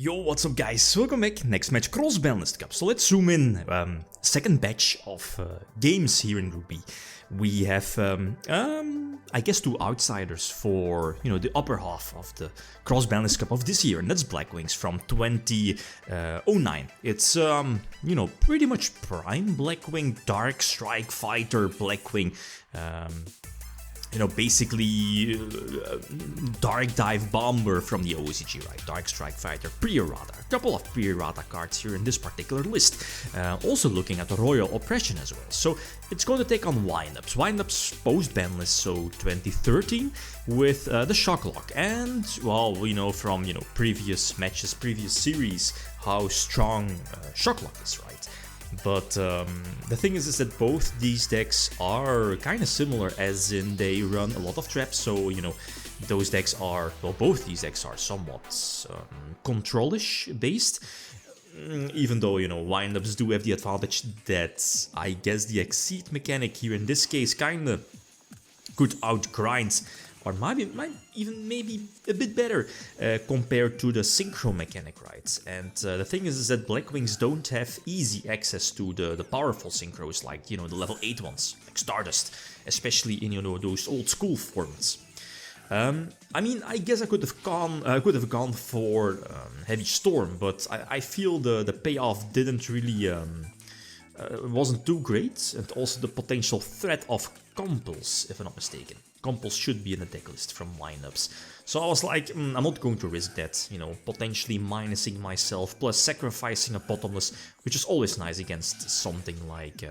Yo, what's up guys? Welcome back. Next match, Cross-Banlist Cup. So let's zoom in. Second batch of games here in Group B. We have, I guess, two outsiders for, the upper half of the Cross-Banlist Cup of this year. And that's Blackwings from 2009. It's, pretty much prime Blackwing, Dark Strike Fighter Blackwing. Basically Dark Dive Bomber from the OCG, right? Dark Strike Fighter, pre-errata. A couple of pre-errata cards here in this particular list. Also looking at the Royal Oppression as well. So it's going to take on Windups. Windups post-Banlist, so 2013, with the Shocklock. And, well, we know from, previous matches, previous series, how strong Shocklock is, right? But the thing is that both these decks are kind of similar, as in they run a lot of traps, so those decks are, well, both these decks are somewhat control-ish based, even though Windups do have the advantage that I guess the Exceed mechanic here in this case kind of could outgrind, or maybe a bit better compared to the Synchro mechanic, right? And the thing is that Blackwings don't have easy access to the powerful Synchros, like, the level 8 ones, like Stardust, especially in, those old school formats. I guess I could have gone for Heavy Storm, but I feel the payoff didn't really, wasn't too great, and also the potential threat of Compulse, if I'm not mistaken. Compulse should be in the deck list from Windups. So I was like, I'm not going to risk that, potentially minusing myself, plus sacrificing a Bottomless, which is always nice against something like,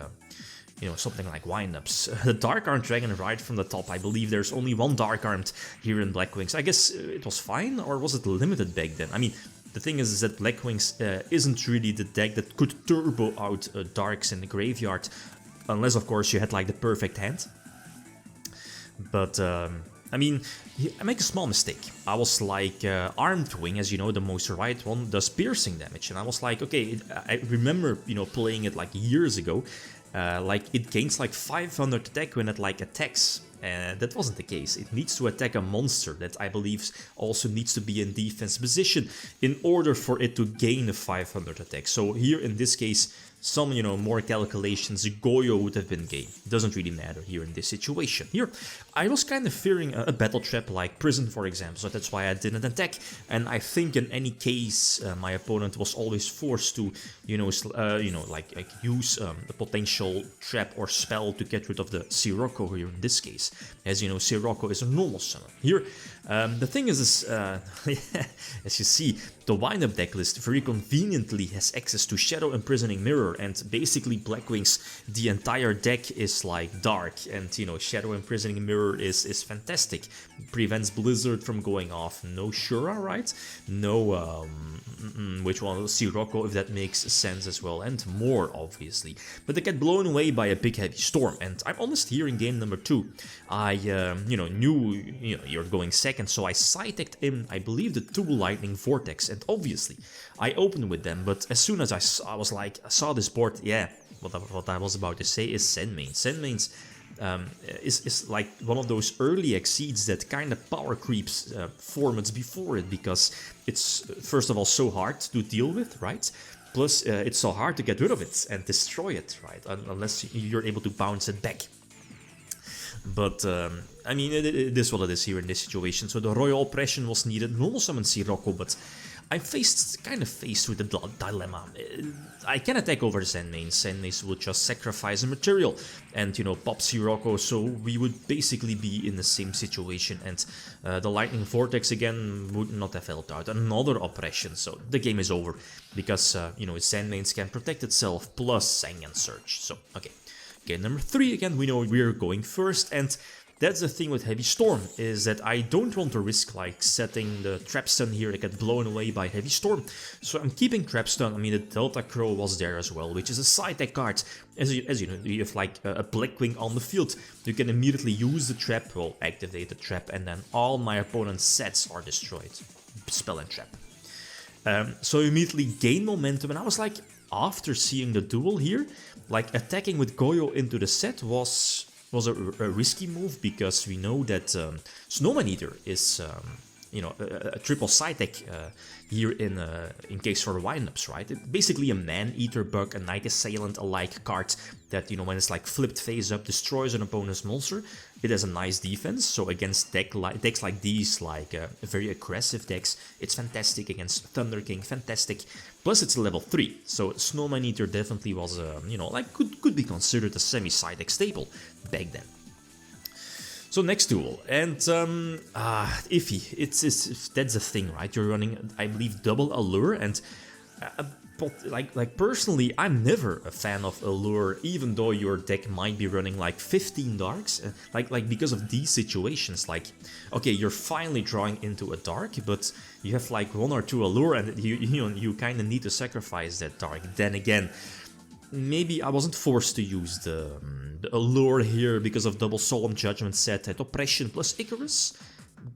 something like Windups. The Dark Armed Dragon right from the top, I believe there's only one Dark Armed here in Blackwings. I guess it was fine, or was it limited back then? The thing is that Blackwings isn't really the deck that could turbo out Darks in the graveyard, unless of course you had like the perfect hand. But, I make a small mistake. I was like, Armed Wing, as you know, the most right one, does piercing damage. And I was like, okay, I remember, playing it like years ago. Like, it gains like 500 attack when it like attacks. And that wasn't the case. It needs to attack a monster that I believe also needs to be in defense position in order for it to gain a 500 attack. So here in this case, some, more calculations, Yugioh would have been gained. Doesn't really matter here in this situation. Here, I was kind of fearing a battle trap like Prison, for example, so that's why I didn't attack. And I think in any case, my opponent was always forced to, use the potential trap or spell to get rid of the Sirocco here in this case. As you know, Sirocco is a normal summon. Here, the thing is, as you see, the Windup decklist very conveniently has access to Shadow Imprisoning Mirror, and basically Blackwings, the entire deck is like dark, and Shadow Imprisoning Mirror is fantastic. Prevents Blizzard from going off. No Shura, right? No, which one? Sirocco, if that makes sense as well, and more obviously. But they get blown away by a big Heavy Storm, and I'm honest here in game number 2. I, knew, you're going second, so I side-decked in, I believe, the 2 Lightning Vortex, and obviously, I opened with them, but as soon as I saw this board, yeah, what I was about to say is Sandmain. Sandmains is like one of those early Exceeds that kind of power creeps formats before it, because it's, first of all, so hard to deal with, right? Plus, it's so hard to get rid of it and destroy it, right? Unless you're able to bounce it back. But, it is what it is here in this situation. So the Royal Oppression was needed. Normal summon Sirocco, but I'm kind of faced with the dilemma. I can attack over the Sandmain. Sandmains would just sacrifice a material and, pop Sirocco, so we would basically be in the same situation. And the Lightning Vortex again would not have helped out. Another Oppression, so the game is over. Because, Sandmains can protect itself, plus Sangan Surge. So, okay. Game number 3 again, we know we're going first, and that's the thing with Heavy Storm, is that I don't want to risk like setting the Trap Stun here to get blown away by Heavy Storm. So I'm keeping Trap Stun. The Delta Crow was there as well, which is a side deck card. As you know, you have like a Blackwing on the field. You can immediately use the trap, well, activate the trap, and then all my opponent's sets are destroyed. Spell and trap. So you immediately gain momentum, and I was like, after seeing the duel here, like attacking with Yugioh into the set was a risky move, because we know that Snowman Eater is a triple side deck here in case for windups, right? Basically a Man-Eater, Bug, and Night Assailant alike card that, when it's like flipped face up, destroys an opponent's monster. It has a nice defense, so against decks like these, like very aggressive decks, it's fantastic. Against Thunder King, fantastic. Plus it's a level 3, so Snowman-Eater definitely was, like could be considered a semi-side deck staple back then. So next duel, and iffy. It's that's the thing, right? You're running, I believe, double Allure, and but like personally, I'm never a fan of Allure, even though your deck might be running like 15 darks. Like because of these situations, like okay, you're finally drawing into a dark, but you have like 1 or 2 Allure, and you kind of need to sacrifice that dark. Then again, maybe I wasn't forced to use the Allure here because of double Solemn Judgment set at Oppression plus Icarus.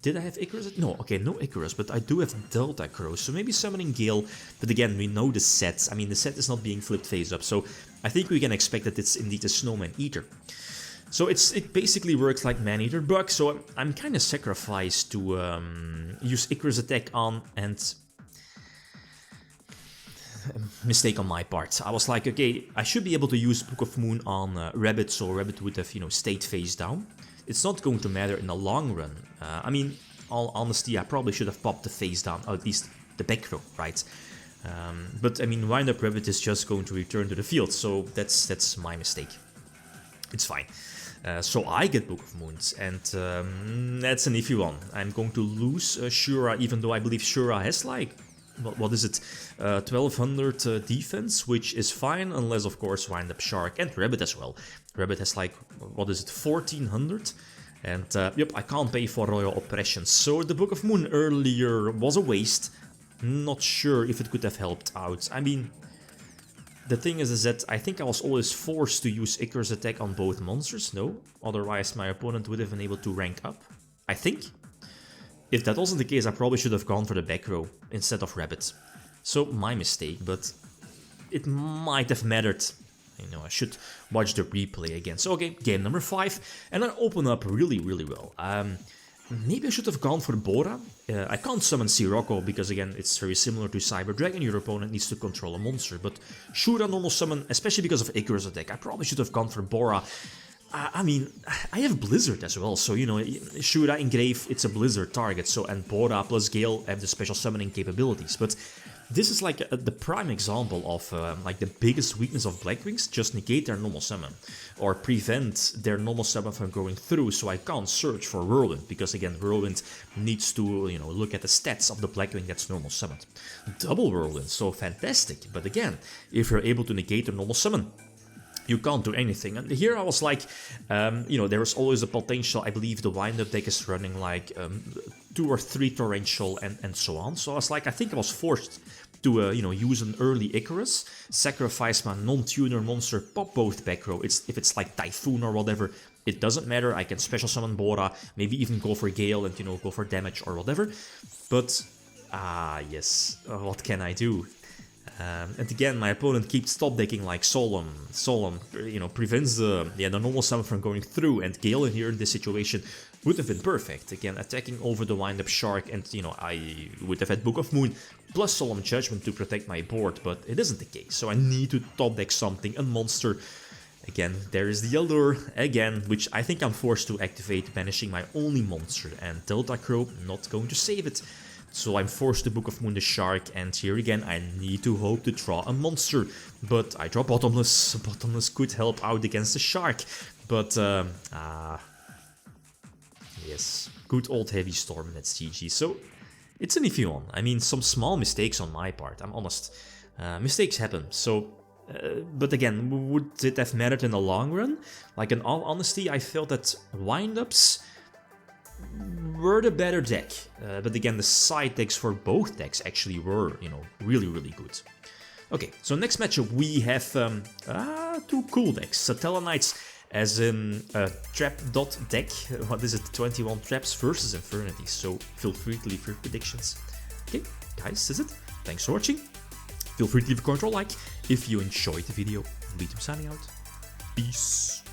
Did I have Icarus? No, okay, no Icarus, but I do have Delta Crow, so maybe summoning Gale. But again, we know the sets. I mean, the set is not being flipped face up, so I think we can expect that it's indeed a Snowman-Eater. So it basically works like Man-Eater Bug, so I'm kind of sacrificed to use Icarus attack on, and mistake on my part. I was like, okay, I should be able to use Book of Moon on Rabbit, so Rabbit would have, stayed face down. It's not going to matter in the long run. I mean, all honesty, I probably should have popped the face down, or at least the back row, right? But I mean, Wind Up Rabbit is just going to return to the field, so that's my mistake. It's fine. So I get Book of Moons, and that's an iffy one. I'm going to lose Shura, even though I believe Shura has like, what is it, 1200 defense, which is fine, unless of course Wind Up Shark and Rabbit as well. Rabbit has like, what is it, 1400? And yep, I can't pay for Royal Oppression, so the Book of Moon earlier was a waste. Not sure if it could have helped out. I mean, the thing is that I think I was always forced to use Icarus attack on both monsters, no? Otherwise my opponent would have been able to rank up, I think. If that wasn't the case, I probably should have gone for the back row instead of Rabbit. So, my mistake, but it might have mattered. I should watch the replay again. So, okay, game number 5, and I open up really, really well. Maybe I should have gone for Bora. I can't summon Sirocco because, again, it's very similar to Cyber Dragon. Your opponent needs to control a monster, but Shura normal summon, especially because of Icarus attack. I probably should have gone for Bora. I mean, I have Blizzard as well, so, Shura Engrave, it's a Blizzard target, so, and Bora plus Gale have the special summoning capabilities, but this is like the prime example of, like, the biggest weakness of Blackwings: just negate their normal summon, or prevent their normal summon from going through, so I can't search for Whirlwind, because, again, Whirlwind needs to, look at the stats of the Blackwing that's normal summoned. Double Whirlwind, so fantastic, but again, if you're able to negate the normal summon, you can't do anything. And here I was like, there was always a potential. I believe the wind-up deck is running like 2 or 3 torrential and so on. So I was like, I think I was forced to, use an early Icarus, sacrifice my non-tuner monster, pop both back row. If it's like Typhoon or whatever, it doesn't matter. I can special summon Bora, maybe even go for Gale and, go for damage or whatever. But, yes, what can I do? And again, my opponent keeps top decking like Solemn, prevents the normal summon from going through, and Gale in here in this situation would have been perfect. Again, attacking over the Wind Up Shark, and I would have had Book of Moon plus Solemn Judgment to protect my board, but it isn't the case, so I need to top deck something, a monster. Again, there is the Allure, again, which I think I'm forced to activate, banishing my only monster, and Delta Crow not going to save it. So I'm forced to Book of Moon the Shark, and here again I need to hope to draw a monster. But I draw Bottomless. Bottomless could help out against the Shark. But, yes, good old Heavy Storm, that's GG. So, it's an iffy one. I mean, some small mistakes on my part, I'm honest. Mistakes happen, so... but again, would it have mattered in the long run? Like, in all honesty, I felt that wind-ups were the better deck, but again, the side decks for both decks actually were, really, really good. Okay, so next matchup we have 2 cool decks. Satella Knights as in a trap dot deck. What is it? 21 traps versus Infernity. So feel free to leave your predictions. Okay, guys, that's it. Thanks for watching. Feel free to leave a comment or like if you enjoyed the video. Beatum signing out. Peace.